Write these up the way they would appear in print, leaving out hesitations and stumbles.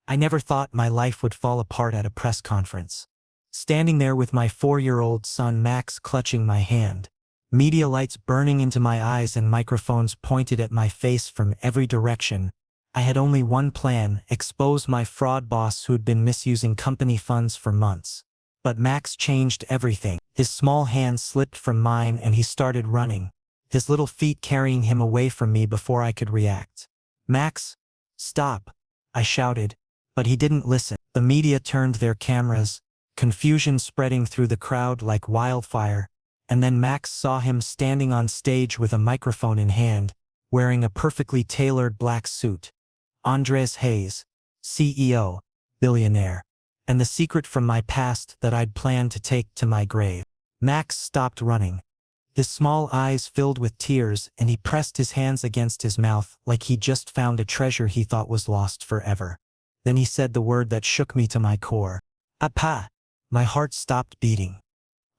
I never thought my life would fall apart at a press conference. Standing there with my 4-year-old son Max clutching my hand, media lights burning into my eyes and microphones pointed at my face from every direction, I had only one plan: expose my fraud boss who'd been misusing company funds for months. But Max changed everything. His small hand slipped from mine and he started running, his little feet carrying him away from me before I could react. "Max, stop," I shouted, but he didn't listen. The media turned their cameras, confusion spreading through the crowd like wildfire, and then Max saw him standing on stage with a microphone in hand, wearing a perfectly tailored black suit. Andres Haze, CEO, billionaire, and the secret from my past that I'd planned to take to my grave. Max stopped running. His small eyes filled with tears and he pressed his hands against his mouth like he'd just found a treasure he thought was lost forever. Then he said the word that shook me to my core. "Appa." My heart stopped beating.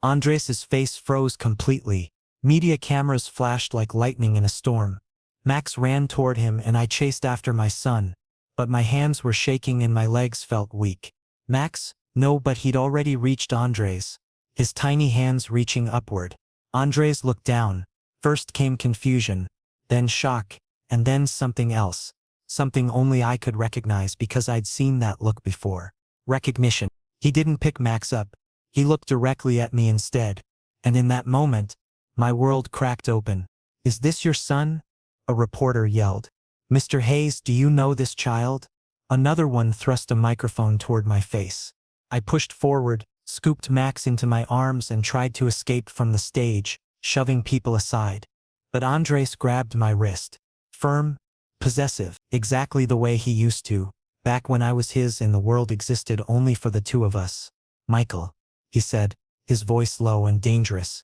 Andres's face froze completely. Media cameras flashed like lightning in a storm. Max ran toward him and I chased after my son, but my hands were shaking and my legs felt weak. "Max?" No, but he'd already reached Andres, his tiny hands reaching upward. Andres looked down. First came confusion, then shock, and then something else. Something only I could recognize because I'd seen that look before. Recognition. He didn't pick Max up. He looked directly at me instead. And in that moment, my world cracked open. "Is this your son?" a reporter yelled. "Mr. Haze, do you know this child?" Another one thrust a microphone toward my face. I pushed forward, scooped Max into my arms and tried to escape from the stage, shoving people aside. But Andres grabbed my wrist. Firm, possessive, exactly the way he used to, back when I was his and the world existed only for the two of us. "Michael," he said, his voice low and dangerous,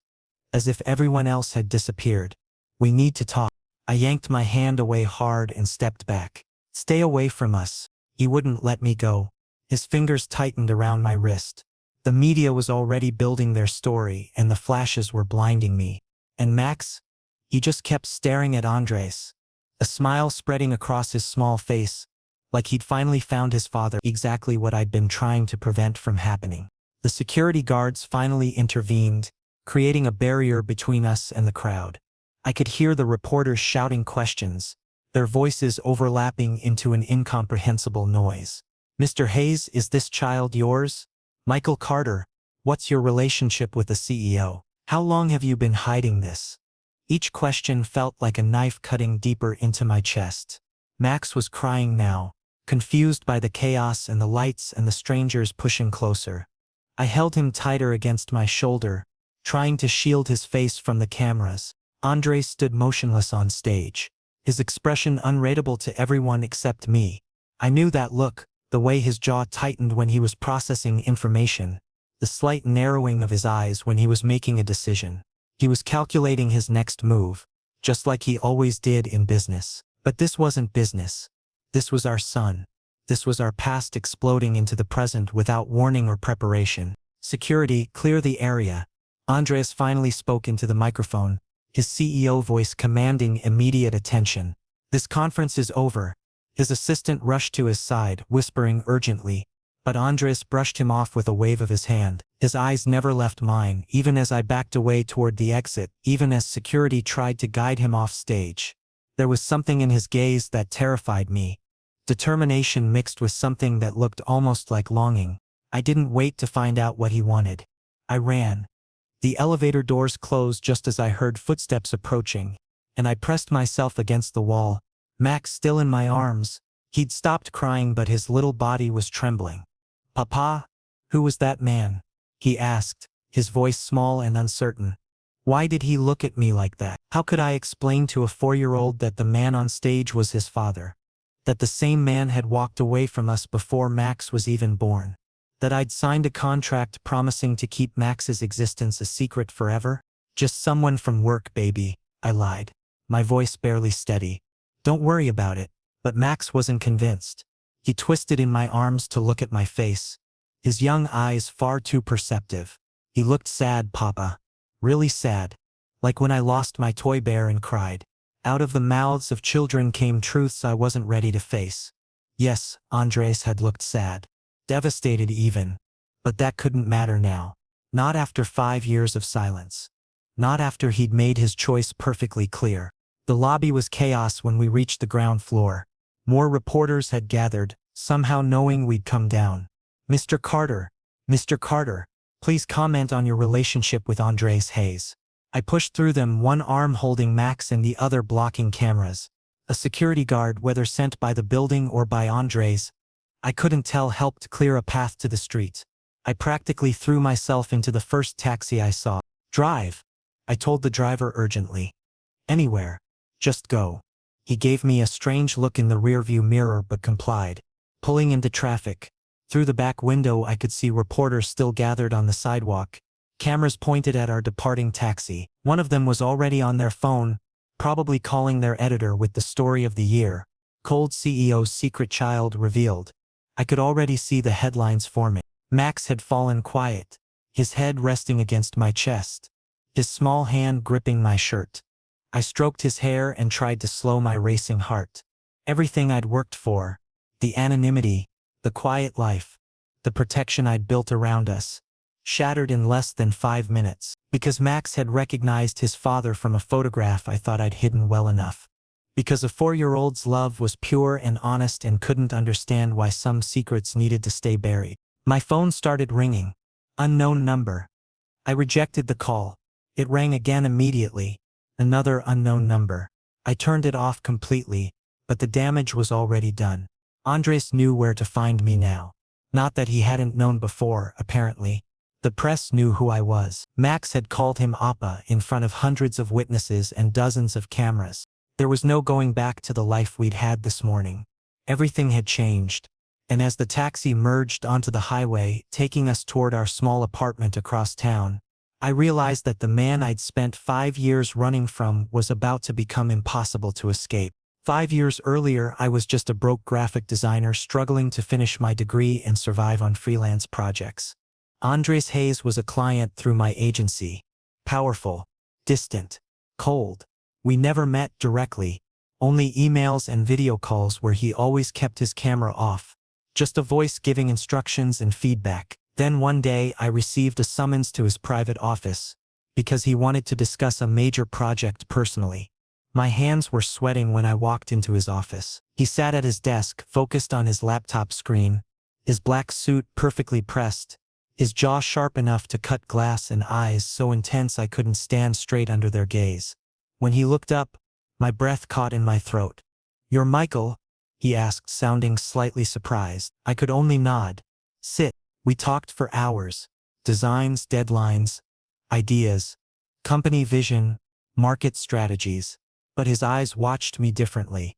as if everyone else had disappeared. "We need to talk." I yanked my hand away hard and stepped back. "Stay away from us." He wouldn't let me go. His fingers tightened around my wrist. The media was already building their story and the flashes were blinding me. And Max? He just kept staring at Andres, a smile spreading across his small face, like he'd finally found his father, exactly what I'd been trying to prevent from happening. The security guards finally intervened, creating a barrier between us and the crowd. I could hear the reporters shouting questions, their voices overlapping into an incomprehensible noise. "Mr. Haze, is this child yours? Michael Carter, what's your relationship with the CEO? How long have you been hiding this?" Each question felt like a knife cutting deeper into my chest. Max was crying now, confused by the chaos and the lights and the strangers pushing closer. I held him tighter against my shoulder, trying to shield his face from the cameras. Andres stood motionless on stage, his expression unreadable to everyone except me. I knew that look, the way his jaw tightened when he was processing information, the slight narrowing of his eyes when he was making a decision. He was calculating his next move, just like he always did in business. But this wasn't business. This was our son. This was our past exploding into the present without warning or preparation. "Security, clear the area." Andres finally spoke into the microphone, his CEO voice commanding immediate attention. "This conference is over." His assistant rushed to his side, whispering urgently, but Andres brushed him off with a wave of his hand. His eyes never left mine, even as I backed away toward the exit, even as security tried to guide him off stage. There was something in his gaze that terrified me. Determination mixed with something that looked almost like longing. I didn't wait to find out what he wanted. I ran. The elevator doors closed just as I heard footsteps approaching, and I pressed myself against the wall, Max still in my arms. He'd stopped crying but his little body was trembling. "Papa? Who was that man?" he asked, his voice small and uncertain. Why did he look at me like that? How could I explain to a 4-year-old that the man on stage was his father? That the same man had walked away from us before Max was even born? That I'd signed a contract promising to keep Max's existence a secret forever? "Just someone from work, baby," I lied, my voice barely steady. "Don't worry about it." But Max wasn't convinced. He twisted in my arms to look at my face, his young eyes far too perceptive. He looked sad, Papa. Really sad. Like when I lost my toy bear and cried. Out of the mouths of children came truths I wasn't ready to face. Yes, Andres had looked sad. Devastated even. But that couldn't matter now. Not after 5 years of silence. Not after he'd made his choice perfectly clear. The lobby was chaos when we reached the ground floor. More reporters had gathered, somehow knowing we'd come down. Mr. Carter, please comment on your relationship with Andres Haze. I pushed through them, one arm holding Max and the other blocking cameras. A security guard, whether sent by the building or by Andres, I couldn't tell, helped clear a path to the street. I practically threw myself into the first taxi I saw. Drive, I told the driver urgently. Anywhere. Just go. He gave me a strange look in the rearview mirror but complied. Pulling into traffic. Through the back window I could see reporters still gathered on the sidewalk. Cameras pointed at our departing taxi. One of them was already on their phone, probably calling their editor with the story of the year. Cold CEO's secret child revealed. I could already see the headlines forming. Max had fallen quiet, his head resting against my chest, his small hand gripping my shirt. I stroked his hair and tried to slow my racing heart. Everything I'd worked for, the anonymity, the quiet life, the protection I'd built around us, shattered in less than 5 minutes. Because Max had recognized his father from a photograph I thought I'd hidden well enough. Because a 4-year-old's love was pure and honest and couldn't understand why some secrets needed to stay buried. My phone started ringing. Unknown number. I rejected the call. It rang again immediately. Another unknown number. I turned it off completely, but the damage was already done. Andres knew where to find me now. Not that he hadn't known before, apparently. The press knew who I was. Max had called him Appa in front of hundreds of witnesses and dozens of cameras. There was no going back to the life we'd had this morning. Everything had changed. And as the taxi merged onto the highway, taking us toward our small apartment across town, I realized that the man I'd spent 5 years running from was about to become impossible to escape. 5 years earlier, I was just a broke graphic designer struggling to finish my degree and survive on freelance projects. Andres Haze was a client through my agency. Powerful, distant, cold. We never met directly, only emails and video calls where he always kept his camera off. Just a voice giving instructions and feedback. Then one day I received a summons to his private office, because he wanted to discuss a major project personally. My hands were sweating when I walked into his office. He sat at his desk, focused on his laptop screen, his black suit perfectly pressed, his jaw sharp enough to cut glass and eyes so intense I couldn't stand straight under their gaze. When he looked up, my breath caught in my throat. "You're Michael?" he asked, sounding slightly surprised. I could only nod. "Sit." We talked for hours. Designs, deadlines, ideas, company vision, market strategies. But his eyes watched me differently.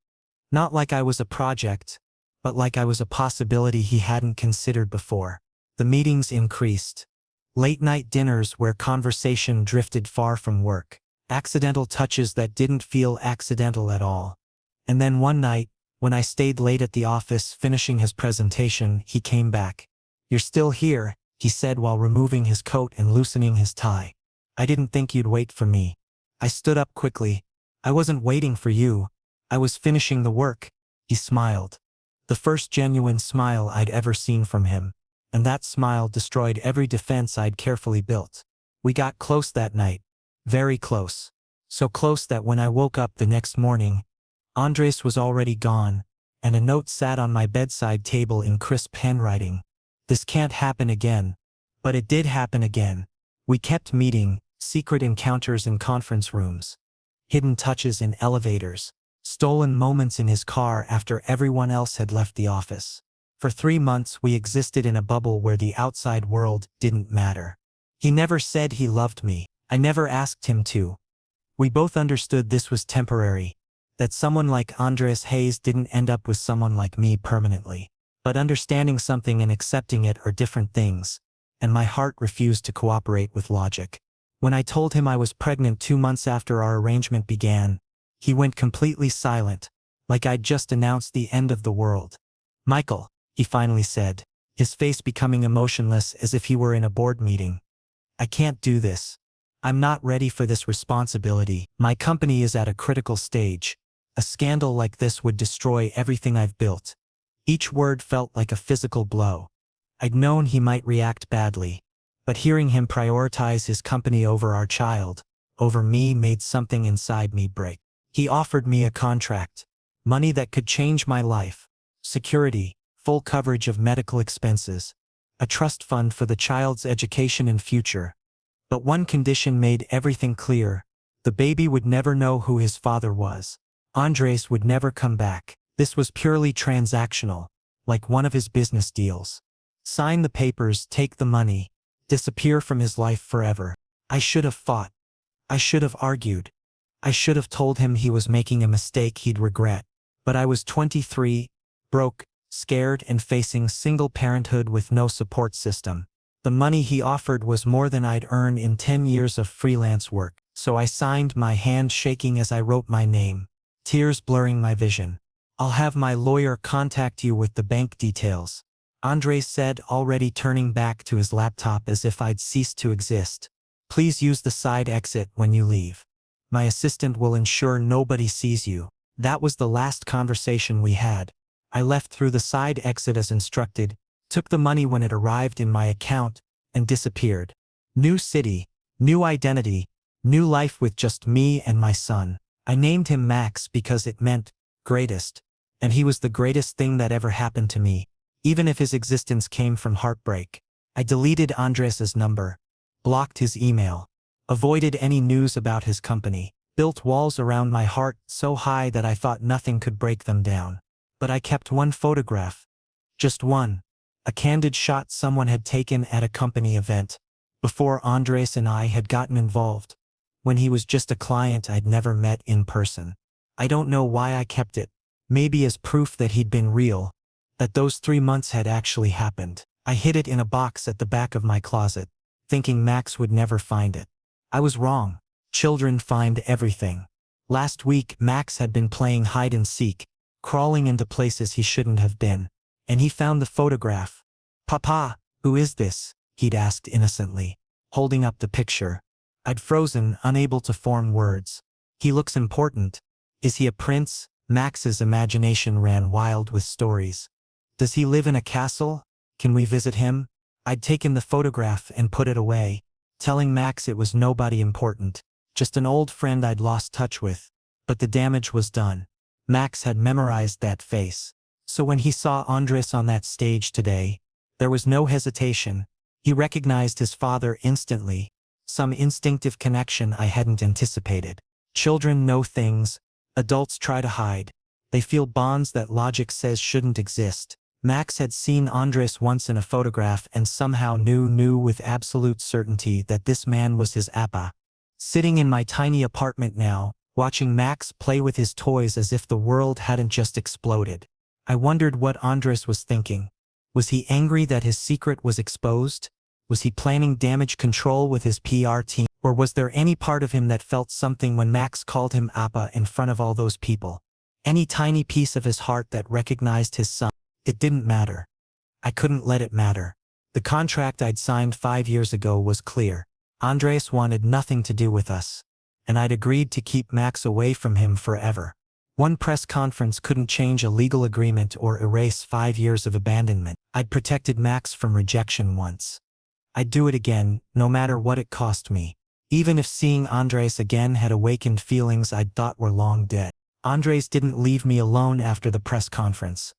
Not like I was a project, but like I was a possibility he hadn't considered before. The meetings increased. Late-night dinners where conversation drifted far from work. Accidental touches that didn't feel accidental at all. And then one night, when I stayed late at the office finishing his presentation, he came back. "You're still here," he said while removing his coat and loosening his tie. "I didn't think you'd wait for me." I stood up quickly. "I wasn't waiting for you. I was finishing the work." He smiled. The first genuine smile I'd ever seen from him. And that smile destroyed every defense I'd carefully built. We got close that night. Very close. So close that when I woke up the next morning, Andres was already gone, and a note sat on my bedside table in crisp handwriting. "This can't happen again." But it did happen again. We kept meeting, secret encounters in conference rooms, hidden touches in elevators, stolen moments in his car after everyone else had left the office. For 3 months we existed in a bubble where the outside world didn't matter. He never said he loved me. I never asked him to. We both understood this was temporary, that someone like Andres Haze didn't end up with someone like me permanently. But understanding something and accepting it are different things, and my heart refused to cooperate with logic. When I told him I was pregnant 2 months after our arrangement began, he went completely silent, like I'd just announced the end of the world. "Michael," he finally said, his face becoming emotionless as if he were in a board meeting. "I can't do this. I'm not ready for this responsibility. My company is at a critical stage. A scandal like this would destroy everything I've built. Each word felt like a physical blow. I'd known he might react badly, but hearing him prioritize his company over our child, over me, made something inside me break. He offered me a contract, money that could change my life, security, full coverage of medical expenses, a trust fund for the child's education and future. But one condition made everything clear: the baby would never know who his father was. Andres would never come back. This was purely transactional, like one of his business deals. Sign the papers, take the money, disappear from his life forever. I should have fought. I should have argued. I should have told him he was making a mistake he'd regret. But I was 23, broke, scared, and facing single parenthood with no support system. The money he offered was more than I'd earned in 10 years of freelance work, so I signed, my hand shaking as I wrote my name, tears blurring my vision. "I'll have my lawyer contact you with the bank details," Andres said, already turning back to his laptop as if I'd ceased to exist. "Please use the side exit when you leave. My assistant will ensure nobody sees you." That was the last conversation we had. I left through the side exit as instructed, took the money when it arrived in my account, and disappeared. New city, new identity, new life with just me and my son. I named him Max because it meant greatest, and he was the greatest thing that ever happened to me, even if his existence came from heartbreak. I deleted Andres's number, blocked his email, avoided any news about his company, built walls around my heart so high that I thought nothing could break them down. But I kept one photograph. Just one. A candid shot someone had taken at a company event, before Andres and I had gotten involved, when he was just a client I'd never met in person. I don't know why I kept it. Maybe as proof that he'd been real, that those 3 months had actually happened. I hid it in a box at the back of my closet, thinking Max would never find it. I was wrong. Children find everything. Last week, Max had been playing hide and seek, crawling into places he shouldn't have been, and he found the photograph. "Papa, who is this?" he'd asked innocently, holding up the picture. I'd frozen, unable to form words. "He looks important. Is he a prince?" Max's imagination ran wild with stories. "Does he live in a castle? Can we visit him?" I'd taken the photograph and put it away, telling Max it was nobody important, just an old friend I'd lost touch with. But the damage was done. Max had memorized that face. So when he saw Andres on that stage today, there was no hesitation. He recognized his father instantly, some instinctive connection I hadn't anticipated. Children know things adults try to hide. They feel bonds that logic says shouldn't exist. Max had seen Andres once in a photograph and somehow knew with absolute certainty that this man was his Appa. Sitting in my tiny apartment now, watching Max play with his toys as if the world hadn't just exploded, I wondered what Andres was thinking. Was he angry that his secret was exposed? Was he planning damage control with his PR team? Or was there any part of him that felt something when Max called him Appa in front of all those people? Any tiny piece of his heart that recognized his son? It didn't matter. I couldn't let it matter. The contract I'd signed 5 years ago was clear. Andres wanted nothing to do with us, and I'd agreed to keep Max away from him forever. One press conference couldn't change a legal agreement or erase 5 years of abandonment. I'd protected Max from rejection once. I'd do it again, no matter what it cost me. Even if seeing Andres again had awakened feelings I'd thought were long dead. Andres didn't leave me alone after the press conference.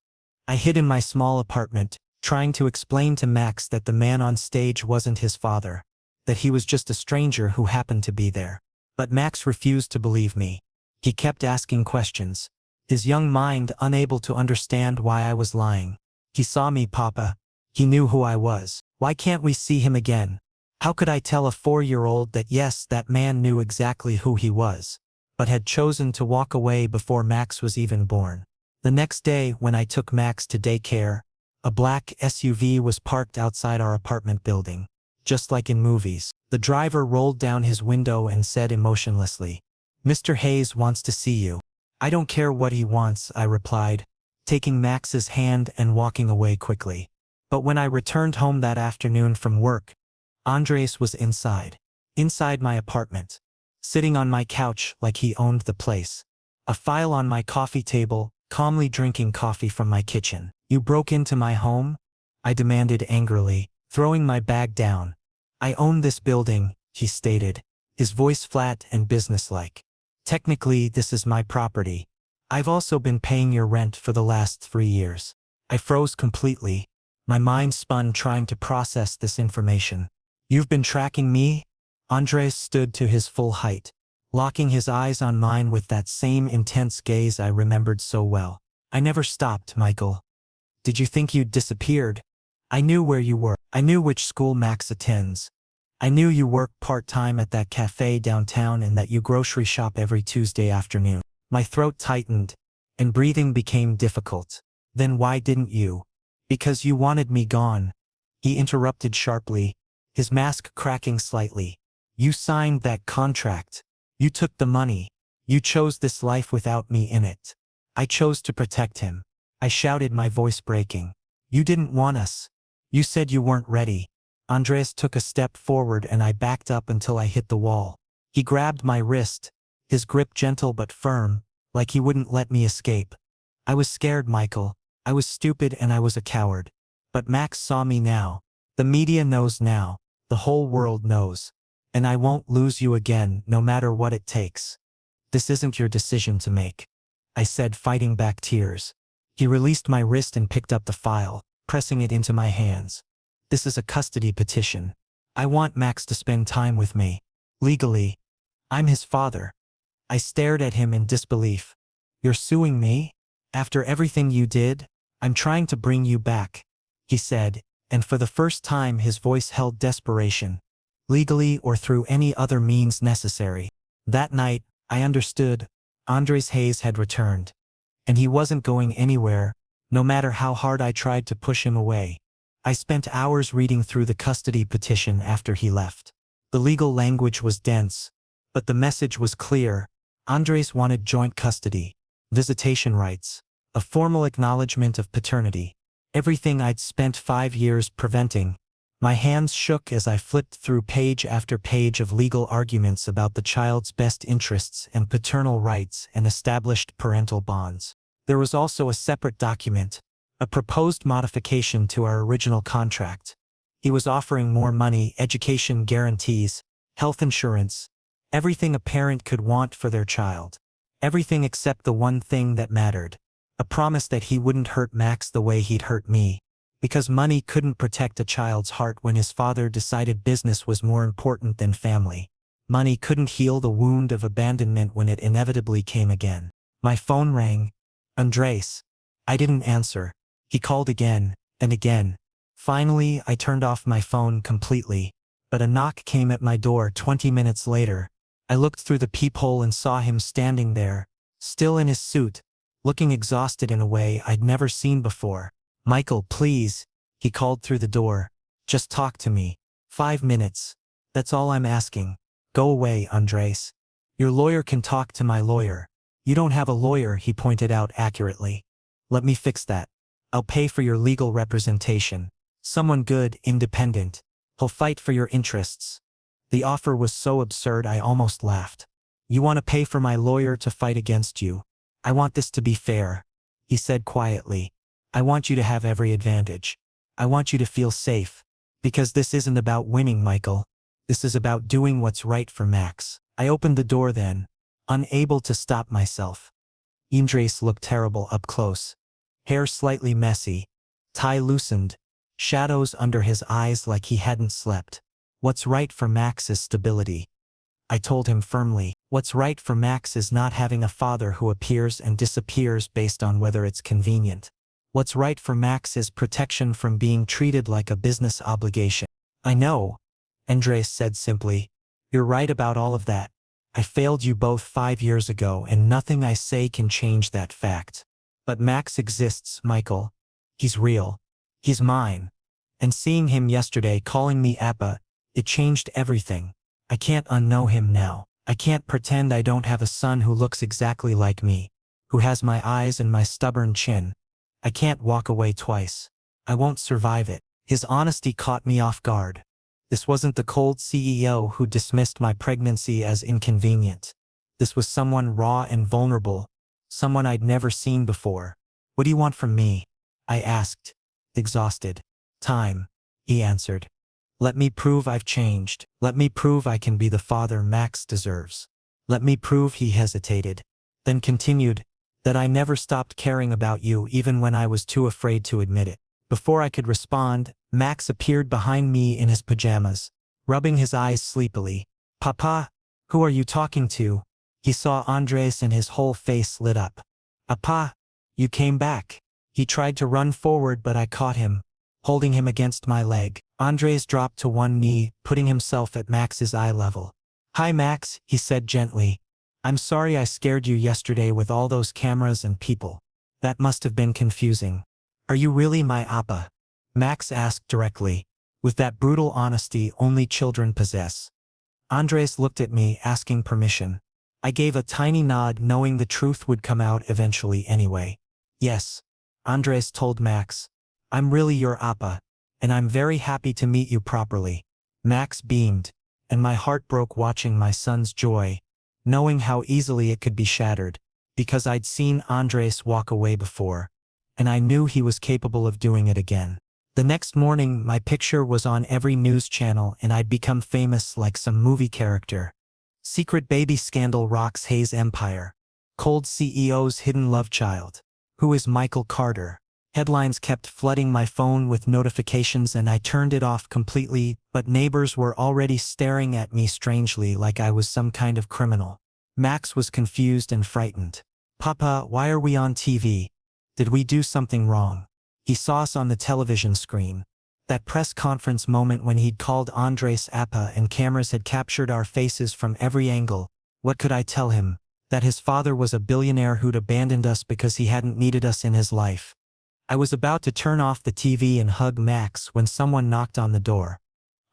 I hid in my small apartment, trying to explain to Max that the man on stage wasn't his father, that he was just a stranger who happened to be there. But Max refused to believe me. He kept asking questions, his young mind unable to understand why I was lying. "He saw me, Papa. He knew who I was. Why can't we see him again?" How could I tell a 4-year-old that yes, that man knew exactly who he was, but had chosen to walk away before Max was even born? The next day, when I took Max to daycare, a black SUV was parked outside our apartment building, just like in movies. The driver rolled down his window and said emotionlessly, "Mr. Haze wants to see you." "I don't care what he wants," I replied, taking Max's hand and walking away quickly. But when I returned home that afternoon from work, Andres was inside my apartment, sitting on my couch like he owned the place. A file on my coffee table, calmly drinking coffee from my kitchen. You broke into my home? I demanded angrily, throwing my bag down. I own this building, he stated, his voice flat and businesslike. Technically, this is my property. I've also been paying your rent for the last 3 years. I froze completely. My mind spun trying to process this information. You've been tracking me? Andres stood to his full height, locking his eyes on mine with that same intense gaze I remembered so well. I never stopped, Michael. Did you think you'd disappeared? I knew where you were. I knew which school Max attends. I knew you work part-time at that cafe downtown and that you grocery shop every Tuesday afternoon. My throat tightened, and breathing became difficult. Then why didn't you? Because you wanted me gone. He interrupted sharply, his mask cracking slightly. You signed that contract. You took the money. You chose this life without me in it. I chose to protect him. I shouted, my voice breaking. You didn't want us. You said you weren't ready. Andres took a step forward and I backed up until I hit the wall. He grabbed my wrist, his grip gentle but firm, like he wouldn't let me escape. I was scared, Michael. I was stupid and I was a coward. But Max saw me now. The media knows now. The whole world knows. And I won't lose you again, no matter what it takes. This isn't your decision to make, I said, fighting back tears. He released my wrist and picked up the file, pressing it into my hands. This is a custody petition. I want Max to spend time with me. Legally. I'm his father. I stared at him in disbelief. You're suing me? After everything you did? I'm trying to bring you back, he said, and for the first time his voice held desperation. Legally or through any other means necessary. That night, I understood. Andres Haze had returned. And he wasn't going anywhere, no matter how hard I tried to push him away. I spent hours reading through the custody petition after he left. The legal language was dense, but the message was clear. Andres wanted joint custody, visitation rights, a formal acknowledgement of paternity. Everything I'd spent 5 years preventing. My hands shook as I flipped through page after page of legal arguments about the child's best interests and paternal rights and established parental bonds. There was also a separate document, a proposed modification to our original contract. He was offering more money, education guarantees, health insurance, everything a parent could want for their child. Everything except the one thing that mattered. A promise that he wouldn't hurt Max the way he'd hurt me. Because money couldn't protect a child's heart when his father decided business was more important than family. Money couldn't heal the wound of abandonment when it inevitably came again. My phone rang. Andres. I didn't answer. He called again, and again. Finally, I turned off my phone completely. But a knock came at my door 20 minutes later. I looked through the peephole and saw him standing there, still in his suit, looking exhausted in a way I'd never seen before. Michael, please, he called through the door. Just talk to me. 5 minutes. That's all I'm asking. Go away, Andres. Your lawyer can talk to my lawyer. You don't have a lawyer, he pointed out accurately. Let me fix that. I'll pay for your legal representation. Someone good, independent. He'll fight for your interests. The offer was so absurd I almost laughed. You want to pay for my lawyer to fight against you? I want this to be fair, he said quietly. I want you to have every advantage. I want you to feel safe. Because this isn't about winning, Michael. This is about doing what's right for Max. I opened the door then, unable to stop myself. Andres looked terrible up close. Hair slightly messy, tie loosened, shadows under his eyes like he hadn't slept. What's right for Max is stability. I told him firmly. What's right for Max is not having a father who appears and disappears based on whether it's convenient. What's right for Max is protection from being treated like a business obligation. I know, Andres said simply. You're right about all of that. I failed you both 5 years ago and nothing I say can change that fact. But Max exists, Michael. He's real. He's mine. And seeing him yesterday calling me Appa, it changed everything. I can't unknow him now. I can't pretend I don't have a son who looks exactly like me, who has my eyes and my stubborn chin. I can't walk away twice. I won't survive it. His honesty caught me off guard. This wasn't the cold CEO who dismissed my pregnancy as inconvenient. This was someone raw and vulnerable, someone I'd never seen before. "What do you want from me?" I asked, exhausted. "Time," he answered. "Let me prove I've changed. Let me prove I can be the father Max deserves. Let me prove," he hesitated, then continued, "that I never stopped caring about you even when I was too afraid to admit it." Before I could respond, Max appeared behind me in his pajamas, rubbing his eyes sleepily. "Papa, who are you talking to?" He saw Andres and his whole face lit up. "Appa, you came back." He tried to run forward but I caught him, holding him against my leg. Andres dropped to one knee, putting himself at Max's eye level. "Hi Max," he said gently. "I'm sorry I scared you yesterday with all those cameras and people. That must have been confusing." "Are you really my Appa?" Max asked directly, with that brutal honesty only children possess. Andres looked at me, asking permission. I gave a tiny nod, knowing the truth would come out eventually anyway. "Yes," Andres told Max. "I'm really your Appa, and I'm very happy to meet you properly." Max beamed, and my heart broke watching my son's joy, knowing how easily it could be shattered, because I'd seen Andres walk away before, and I knew he was capable of doing it again. The next morning, my picture was on every news channel and I'd become famous like some movie character. Secret baby scandal rocks Haze empire. Cold CEO's hidden love child. Who is Michael Carter? Headlines kept flooding my phone with notifications and I turned it off completely, but neighbors were already staring at me strangely like I was some kind of criminal. Max was confused and frightened. "Papa, why are we on TV? Did we do something wrong?" He saw us on the television screen. That press conference moment when he'd called Andres Appa and cameras had captured our faces from every angle. What could I tell him? That his father was a billionaire who'd abandoned us because he hadn't needed us in his life. I was about to turn off the TV and hug Max when someone knocked on the door.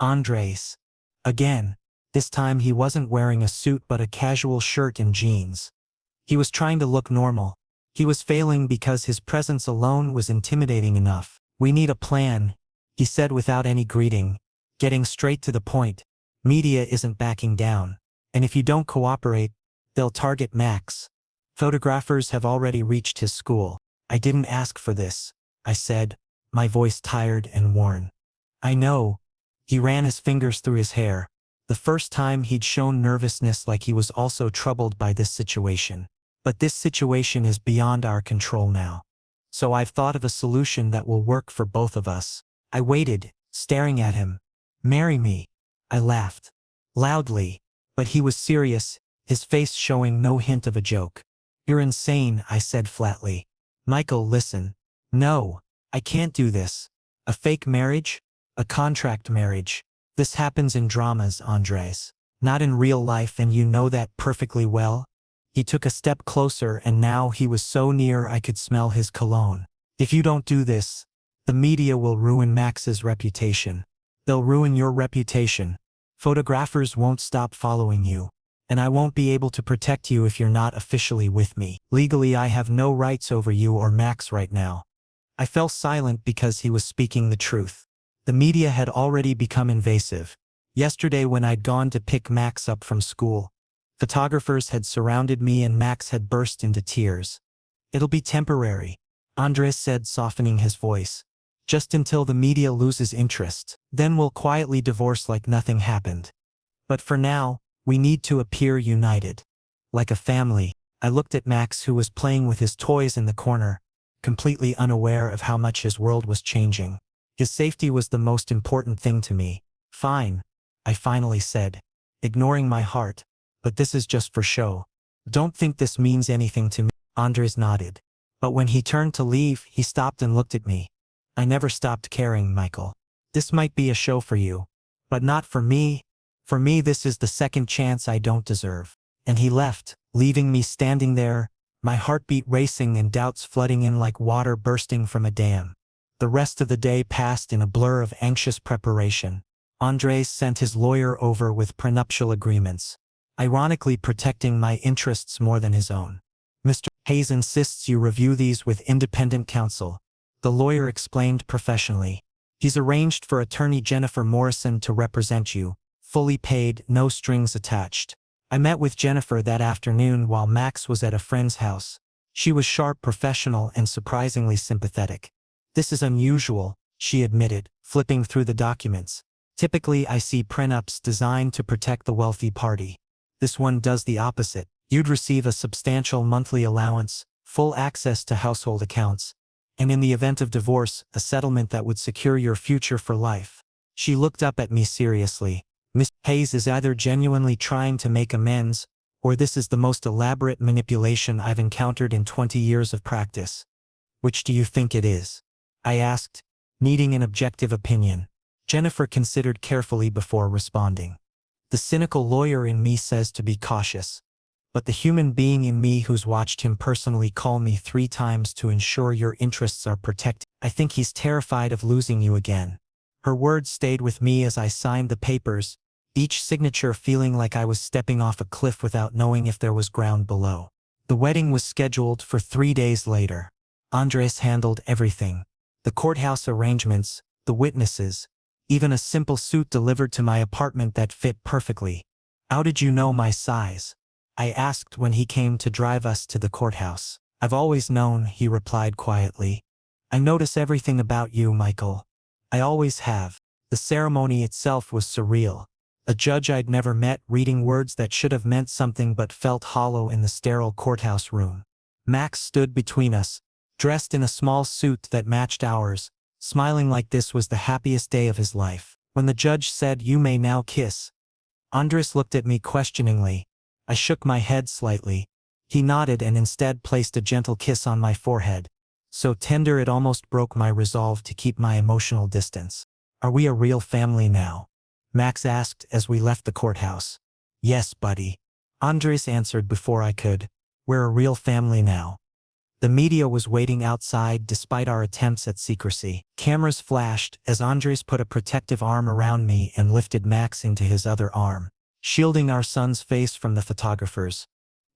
Andres. Again. This time he wasn't wearing a suit but a casual shirt and jeans. He was trying to look normal. He was failing because his presence alone was intimidating enough. "We need a plan," he said without any greeting, getting straight to the point. "Media isn't backing down. And if you don't cooperate, they'll target Max. Photographers have already reached his school." "I didn't ask for this," I said, my voice tired and worn. "I know." He ran his fingers through his hair. The first time he'd shown nervousness, like he was also troubled by this situation. "But this situation is beyond our control now. So I've thought of a solution that will work for both of us." I waited, staring at him. "Marry me." I laughed. Loudly. But he was serious, his face showing no hint of a joke. "You're insane," I said flatly. "Michael, listen. No. I can't do this. A fake marriage? A contract marriage. This happens in dramas, Andres. Not in real life, and you know that perfectly well." He took a step closer and now he was so near I could smell his cologne. "If you don't do this, the media will ruin Max's reputation. They'll ruin your reputation. Photographers won't stop following you. And I won't be able to protect you if you're not officially with me. Legally, I have no rights over you or Max right now." I fell silent because he was speaking the truth. The media had already become invasive. Yesterday when I'd gone to pick Max up from school, photographers had surrounded me and Max had burst into tears. "It'll be temporary," Andres said, softening his voice. "Just until the media loses interest. Then we'll quietly divorce like nothing happened. But for now, we need to appear united. Like a family." I looked at Max, who was playing with his toys in the corner, completely unaware of how much his world was changing. His safety was the most important thing to me. "Fine," I finally said, ignoring my heart. "But this is just for show. Don't think this means anything to me." Andres nodded. But when he turned to leave, he stopped and looked at me. "I never stopped caring, Michael. This might be a show for you. But not for me. For me, this is the second chance I don't deserve." And he left, leaving me standing there, my heartbeat racing and doubts flooding in like water bursting from a dam. The rest of the day passed in a blur of anxious preparation. Andres sent his lawyer over with prenuptial agreements, ironically protecting my interests more than his own. "Mr. Haze insists you review these with independent counsel," the lawyer explained professionally. "He's arranged for attorney Jennifer Morrison to represent you, fully paid, no strings attached." I met with Jennifer that afternoon while Max was at a friend's house. She was sharp, professional, and surprisingly sympathetic. "This is unusual," she admitted, flipping through the documents. "Typically I see prenups designed to protect the wealthy party. This one does the opposite. You'd receive a substantial monthly allowance, full access to household accounts, and in the event of divorce, a settlement that would secure your future for life." She looked up at me seriously. "Miss Hayes is either genuinely trying to make amends, or this is the most elaborate manipulation I've encountered in 20 years of practice. Which do you think it is?" I asked, needing an objective opinion. Jennifer considered carefully before responding. "The cynical lawyer in me says to be cautious. But the human being in me who's watched him personally call me 3 times to ensure your interests are protected, I think he's terrified of losing you again." Her words stayed with me as I signed the papers, each signature feeling like I was stepping off a cliff without knowing if there was ground below. The wedding was scheduled for 3 days later. Andres handled everything. The courthouse arrangements, the witnesses, even a simple suit delivered to my apartment that fit perfectly. "How did you know my size?" I asked when he came to drive us to the courthouse. "I've always known," he replied quietly. "I notice everything about you, Michael. I always have." The ceremony itself was surreal. A judge I'd never met reading words that should have meant something but felt hollow in the sterile courthouse room. Max stood between us, dressed in a small suit that matched ours, smiling like this was the happiest day of his life. When the judge said, "You may now kiss," Andres looked at me questioningly. I shook my head slightly. He nodded and instead placed a gentle kiss on my forehead, so tender it almost broke my resolve to keep my emotional distance. "Are we a real family now?" Max asked as we left the courthouse. "Yes, buddy," Andres answered before I could. "We're a real family now." The media was waiting outside despite our attempts at secrecy. Cameras flashed as Andres put a protective arm around me and lifted Max into his other arm, shielding our son's face from the photographers.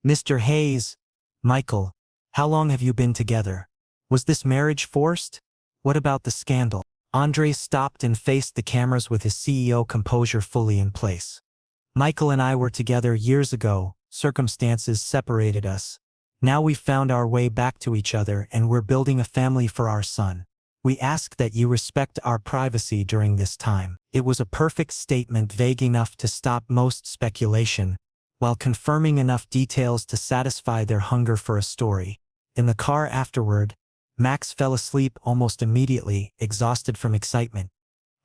"Mr. Hayes, Michael, how long have you been together? Was this marriage forced? What about the scandal?" Andres stopped and faced the cameras with his CEO composure fully in place. "Michael and I were together years ago. Circumstances separated us. Now we've found our way back to each other and we're building a family for our son. We ask that you respect our privacy during this time." It was a perfect statement, vague enough to stop most speculation, while confirming enough details to satisfy their hunger for a story. In the car afterward, Max fell asleep almost immediately, exhausted from excitement.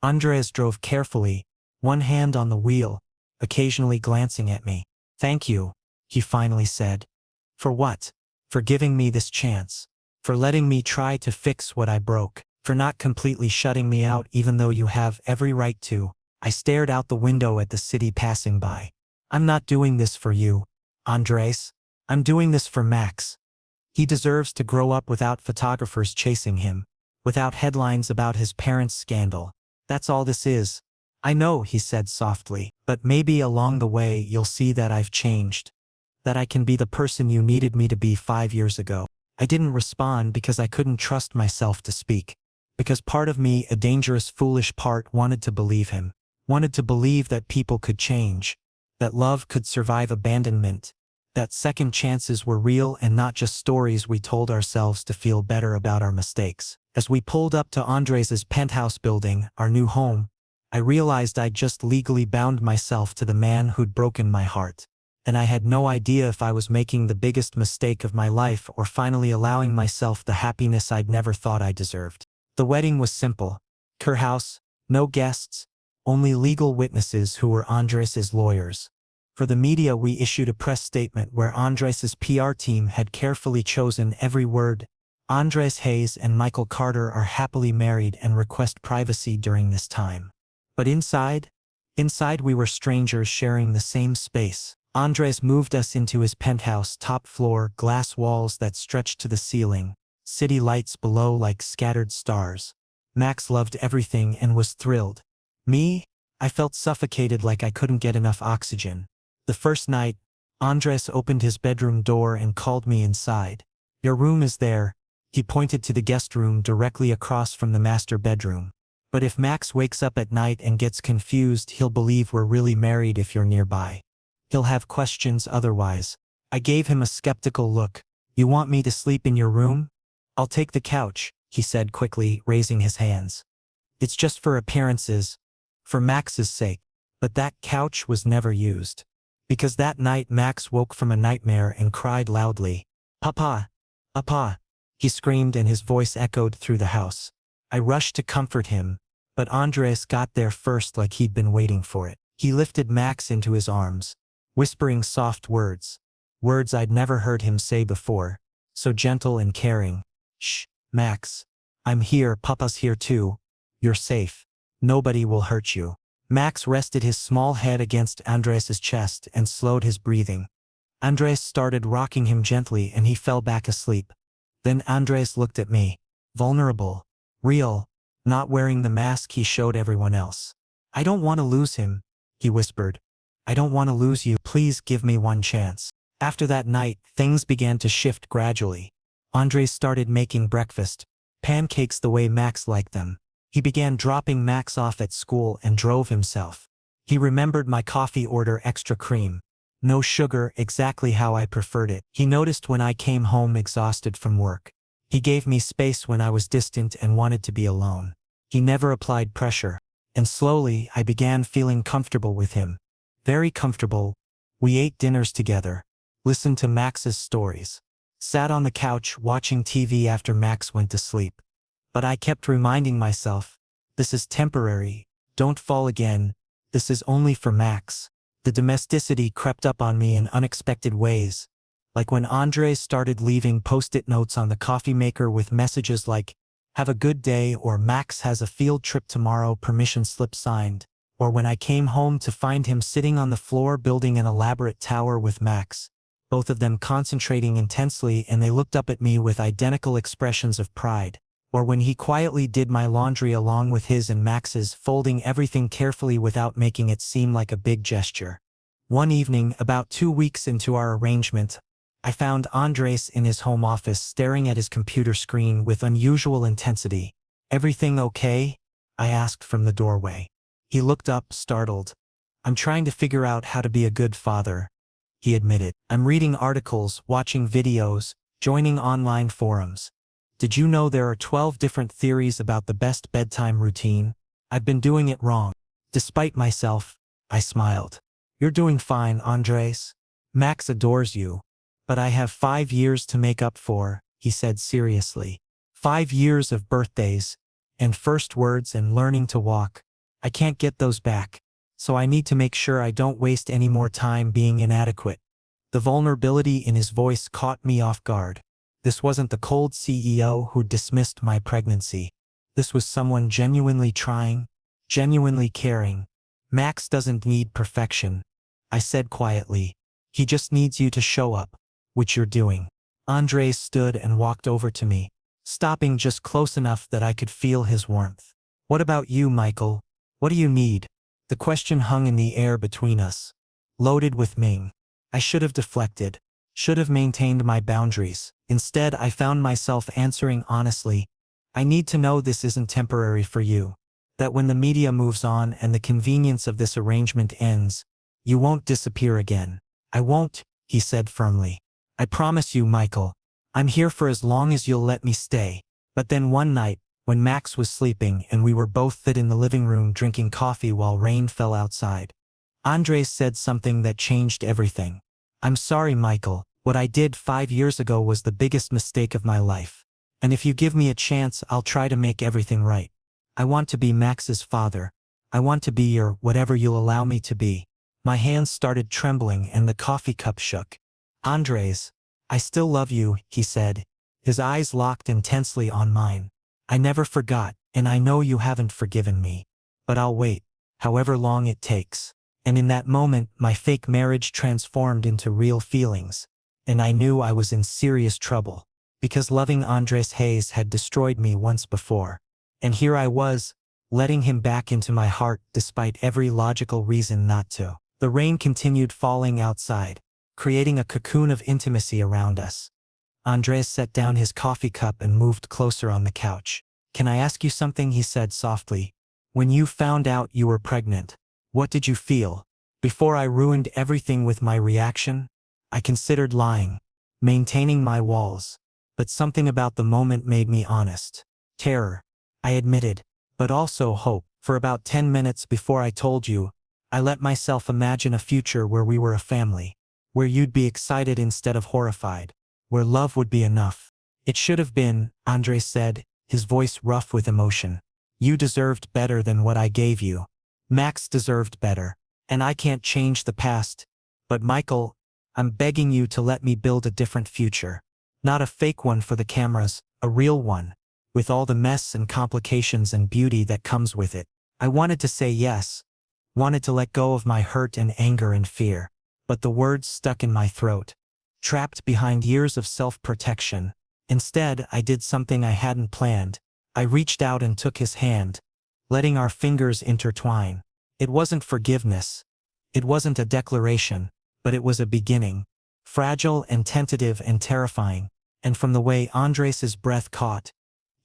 Andres drove carefully, one hand on the wheel, occasionally glancing at me. "Thank you," he finally said. "For what?" "For giving me this chance. For letting me try to fix what I broke. For not completely shutting me out even though you have every right to." I stared out the window at the city passing by. "I'm not doing this for you, Andres. I'm doing this for Max. He deserves to grow up without photographers chasing him, without headlines about his parents' scandal. That's all this is." "I know," he said softly, "but maybe along the way you'll see that I've changed. That I can be the person you needed me to be 5 years ago." I didn't respond because I couldn't trust myself to speak. Because part of me, a dangerous, foolish part, wanted to believe him. Wanted to believe that people could change. That love could survive abandonment. That second chances were real and not just stories we told ourselves to feel better about our mistakes. As we pulled up to Andres's penthouse building, our new home, I realized I'd just legally bound myself to the man who'd broken my heart. And I had no idea if I was making the biggest mistake of my life or finally allowing myself the happiness I'd never thought I deserved. The wedding was simple. Courthouse, no guests, only legal witnesses who were Andres's lawyers. For the media, we issued a press statement where Andres's PR team had carefully chosen every word. "Andres Hayes and Michael Carter are happily married and request privacy during this time." But inside we were strangers sharing the same space. Andres moved us into his penthouse, top floor, glass walls that stretched to the ceiling, city lights below like scattered stars. Max loved everything and was thrilled. Me? I felt suffocated, like I couldn't get enough oxygen. The first night, Andres opened his bedroom door and called me inside. "Your room is there." He pointed to the guest room directly across from the master bedroom. "But if Max wakes up at night and gets confused, he'll believe we're really married if you're nearby. He'll have questions otherwise." I gave him a skeptical look. You want me to sleep in your room? I'll take the couch, he said quickly, raising his hands. It's just for appearances, for Max's sake. But that couch was never used. Because that night Max woke from a nightmare and cried loudly. Appa! Appa! He screamed and his voice echoed through the house. I rushed to comfort him, but Andres got there first like he'd been waiting for it. He lifted Max into his arms, whispering soft words. Words I'd never heard him say before, so gentle and caring. Shh, Max. I'm here, Papa's here too. You're safe. Nobody will hurt you. Max rested his small head against Andres's chest and slowed his breathing. Andres started rocking him gently and he fell back asleep. Then Andres looked at me. Vulnerable. Real. Not wearing the mask he showed everyone else. I don't want to lose him, he whispered. I don't want to lose you. Please give me one chance. After that night, things began to shift gradually. Andres started making breakfast, pancakes the way Max liked them. He began dropping Max off at school and drove himself. He remembered my coffee order extra cream. No sugar, exactly how I preferred it. He noticed when I came home exhausted from work. He gave me space when I was distant and wanted to be alone. He never applied pressure. And slowly, I began feeling comfortable with him. Very comfortable. We ate dinners together, listened to Max's stories, sat on the couch watching TV after Max went to sleep. But I kept reminding myself, this is temporary, don't fall again, this is only for Max. The domesticity crept up on me in unexpected ways, like when Andres started leaving post-it notes on the coffee maker with messages like, have a good day, or Max has a field trip tomorrow, permission slip signed, or when I came home to find him sitting on the floor building an elaborate tower with Max, both of them concentrating intensely, and they looked up at me with identical expressions of pride. Or when he quietly did my laundry along with his and Max's, folding everything carefully without making it seem like a big gesture. One evening, about 2 weeks into our arrangement, I found Andres in his home office staring at his computer screen with unusual intensity. Everything okay? I asked from the doorway. He looked up, startled. I'm trying to figure out how to be a good father, he admitted. I'm reading articles, watching videos, joining online forums. Did you know there are 12 different theories about the best bedtime routine? I've been doing it wrong. Despite myself, I smiled. You're doing fine, Andres. Max adores you. But I have 5 years to make up for, he said seriously. 5 years of birthdays, and first words and learning to walk. I can't get those back, so I need to make sure I don't waste any more time being inadequate. The vulnerability in his voice caught me off guard. This wasn't the cold CEO who dismissed my pregnancy. This was someone genuinely trying, genuinely caring. Max doesn't need perfection, I said quietly. He just needs you to show up, which you're doing. Andres stood and walked over to me, stopping just close enough that I could feel his warmth. What about you, Michael? What do you need? The question hung in the air between us, loaded with meaning. I should have deflected, should have maintained my boundaries. Instead, I found myself answering honestly, I need to know this isn't temporary for you. That when the media moves on and the convenience of this arrangement ends, you won't disappear again. I won't, he said firmly. I promise you, Michael. I'm here for as long as you'll let me stay. But then one night, when Max was sleeping and we were both sit in the living room drinking coffee while rain fell outside, Andres said something that changed everything. I'm sorry, Michael. What I did 5 years ago was the biggest mistake of my life. And if you give me a chance, I'll try to make everything right. I want to be Max's father. I want to be your whatever you'll allow me to be. My hands started trembling and the coffee cup shook. Andres, I still love you, he said, his eyes locked intensely on mine. I never forgot, and I know you haven't forgiven me. But I'll wait, however long it takes. And in that moment, my fake marriage transformed into real feelings. And I knew I was in serious trouble, because loving Andres Haze had destroyed me once before. And here I was, letting him back into my heart despite every logical reason not to. The rain continued falling outside, creating a cocoon of intimacy around us. Andres set down his coffee cup and moved closer on the couch. Can I ask you something? He said softly. When you found out you were pregnant, what did you feel? Before I ruined everything with my reaction, I considered lying. maintaining my walls. But something about the moment made me honest. Terror, I admitted, but also hope. For about 10 minutes before I told you, I let myself imagine a future where we were a family, where you'd be excited instead of horrified, where love would be enough. It should have been, Andres said, his voice rough with emotion. You deserved better than what I gave you. Max deserved better. And I can't change the past. But Michael, I'm begging you to let me build a different future. Not a fake one for the cameras, a real one, with all the mess and complications and beauty that comes with it. I wanted to say yes, wanted to let go of my hurt and anger and fear, but the words stuck in my throat, trapped behind years of self-protection. Instead, I did something I hadn't planned. I reached out and took his hand, letting our fingers intertwine. It wasn't forgiveness. It wasn't a declaration, but it was a beginning. Fragile and tentative and terrifying. And from the way Andres's breath caught,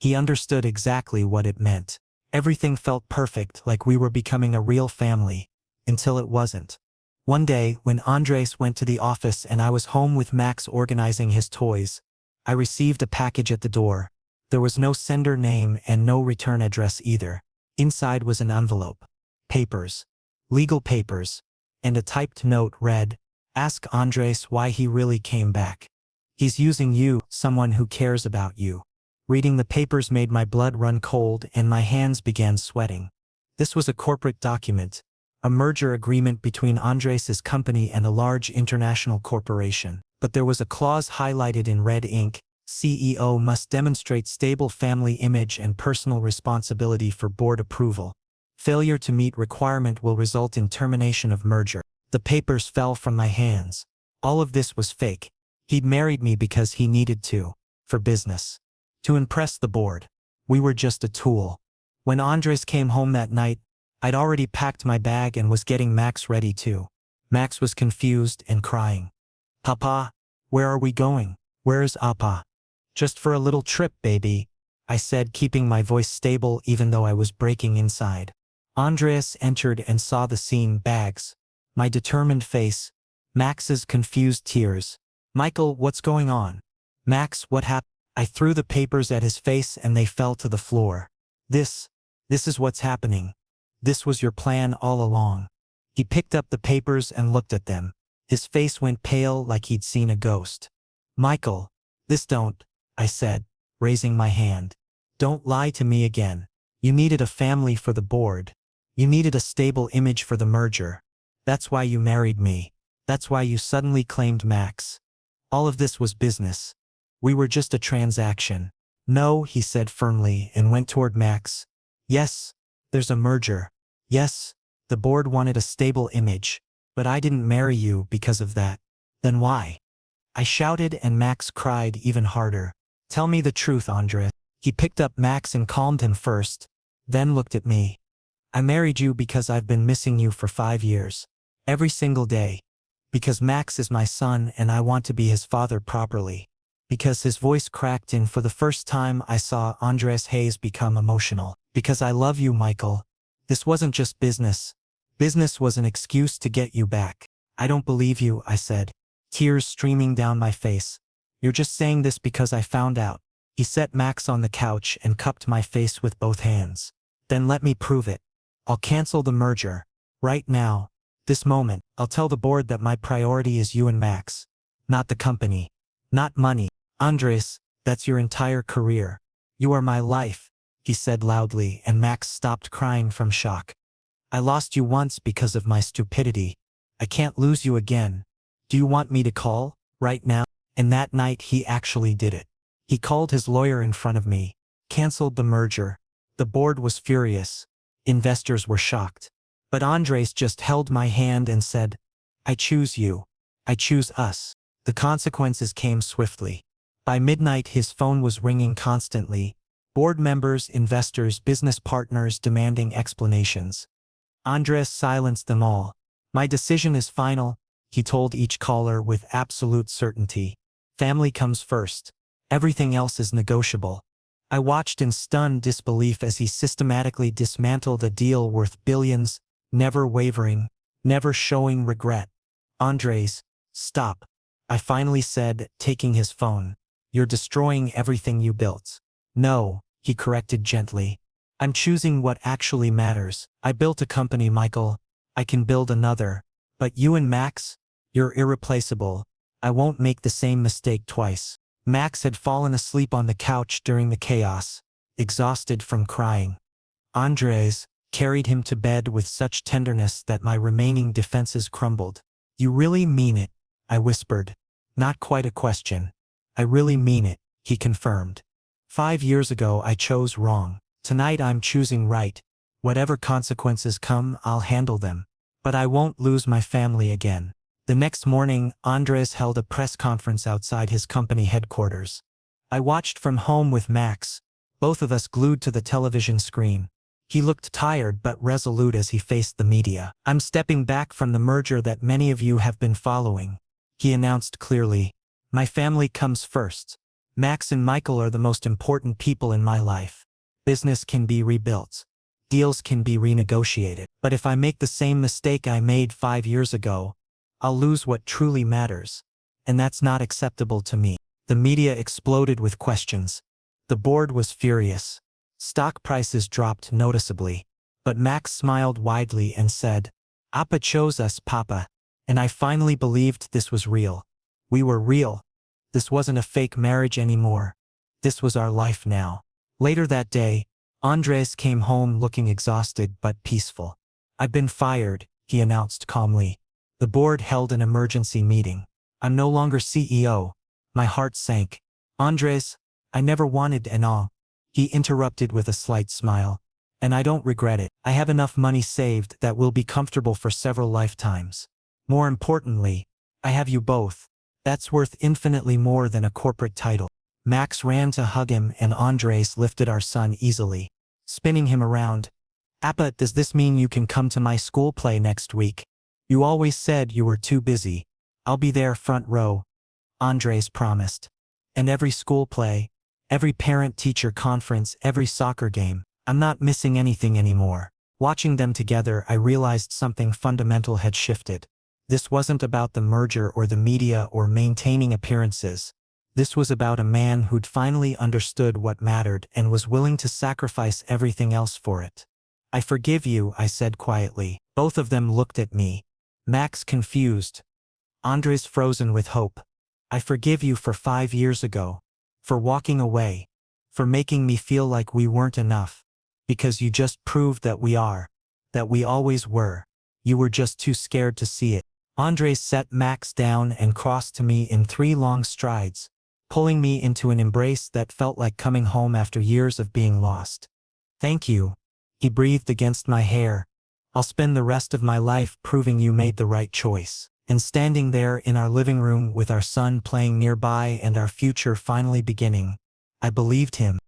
he understood exactly what it meant. Everything felt perfect, like we were becoming a real family, until it wasn't. One day, when Andres went to the office and I was home with Max organizing his toys, I received a package at the door. There was no sender name and no return address either. Inside was an envelope, papers, legal papers, and a typed note read, "Ask Andres why he really came back. He's using you, someone who cares about you." Reading the papers made my blood run cold and my hands began sweating. This was a corporate document, a merger agreement between Andres's company and a large international corporation. But there was a clause highlighted in red ink: CEO must demonstrate stable family image and personal responsibility for board approval. Failure to meet requirement will result in termination of merger. The papers fell from my hands. All of this was fake. He'd married me because he needed to, for business. To impress the board. We were just a tool. When Andres came home that night, I'd already packed my bag and was getting Max ready too. Max was confused and crying. "Papa, where are we going? Where's Appa?" "Just for a little trip, baby," I said, keeping my voice stable even though I was breaking inside. Andres entered and saw the scene: bags, my determined face, Max's confused tears. "Michael, what's going on?" "Max, what happened?" I threw the papers at his face and they fell to the floor. This is what's happening. This was your plan all along." He picked up the papers and looked at them. His face went pale like he'd seen a ghost. "Michael, don't," I said, raising my hand. "Don't lie to me again. You needed a family for the board. You needed a stable image for the merger. That's why you married me. That's why you suddenly claimed Max. All of this was business. We were just a transaction." "No," he said firmly and went toward Max. "Yes, there's a merger. Yes, the board wanted a stable image. But I didn't marry you because of that." "Then why?" I shouted, and Max cried even harder. "Tell me the truth, Andres." He picked up Max and calmed him first, then looked at me. "I married you because I've been missing you for 5 years. Every single day. Because Max is my son and I want to be his father properly." Because his voice cracked and for the first time I saw Andres Haze become emotional. "Because I love you, Michael. This wasn't just business. Business was an excuse to get you back." "I don't believe you," I said, tears streaming down my face. "You're just saying this because I found out." He set Max on the couch and cupped my face with both hands. "Then let me prove it. I'll cancel the merger. Right now. This moment. I'll tell the board that my priority is you and Max. Not the company. Not money. Andres, that's your entire career. You are my life," he said loudly, and Max stopped crying from shock. "I lost you once because of my stupidity. I can't lose you again. Do you want me to call, right now?" And that night he actually did it. He called his lawyer in front of me, canceled the merger. The board was furious. Investors were shocked. But Andres just held my hand and said, "I choose you. I choose us." The consequences came swiftly. By midnight his phone was ringing constantly. Board members, investors, business partners demanding explanations. Andres silenced them all. "My decision is final," he told each caller with absolute certainty. "Family comes first. Everything else is negotiable." I watched in stunned disbelief as he systematically dismantled a deal worth billions, never wavering, never showing regret. "Andres, stop. I finally said, taking his phone. You're destroying everything you built. No, he corrected gently. I'm choosing what actually matters. I built a company, Michael. I can build another. But you and Max? You're irreplaceable. I won't make the same mistake twice. Max had fallen asleep on the couch during the chaos, exhausted from crying. Andres carried him to bed with such tenderness that my remaining defenses crumbled. You really mean it, I whispered. Not quite a question. I really mean it, he confirmed. 5 years ago I chose wrong. Tonight I'm choosing right. Whatever consequences come, I'll handle them. But I won't lose my family again. The next morning, Andres held a press conference outside his company headquarters. I watched from home with Max, both of us glued to the television screen. He looked tired but resolute as he faced the media. I'm stepping back from the merger that many of you have been following, he announced clearly. My family comes first. Max and Michael are the most important people in my life. Business can be rebuilt. Deals can be renegotiated. But if I make the same mistake I made 5 years ago, I'll lose what truly matters. And that's not acceptable to me. The media exploded with questions. The board was furious. Stock prices dropped noticeably. But Max smiled widely and said, Appa chose us, Papa. And I finally believed this was real. We were real. This wasn't a fake marriage anymore. This was our life now. Later that day, Andres came home looking exhausted but peaceful. I've been fired, he announced calmly. The board held an emergency meeting. I'm no longer CEO. My heart sank. Andres, I never wanted an all. He interrupted with a slight smile. And I don't regret it. I have enough money saved that will be comfortable for several lifetimes. More importantly, I have you both. That's worth infinitely more than a corporate title. Max ran to hug him and Andres lifted our son easily, spinning him around. Appa, does this mean you can come to my school play next week? You always said you were too busy. I'll be there front row, Andres promised. And every school play, every parent-teacher conference, every soccer game. I'm not missing anything anymore. Watching them together, I realized something fundamental had shifted. This wasn't about the merger or the media or maintaining appearances. This was about a man who'd finally understood what mattered and was willing to sacrifice everything else for it. I forgive you, I said quietly. Both of them looked at me. Max confused. Andres frozen with hope. I forgive you for 5 years ago. For walking away. For making me feel like we weren't enough. Because you just proved that we are. That we always were. You were just too scared to see it. Andres set Max down and crossed to me in 3 long strides, pulling me into an embrace that felt like coming home after years of being lost. Thank you, he breathed against my hair. I'll spend the rest of my life proving you made the right choice. And standing there in our living room with our son playing nearby and our future finally beginning, I believed him.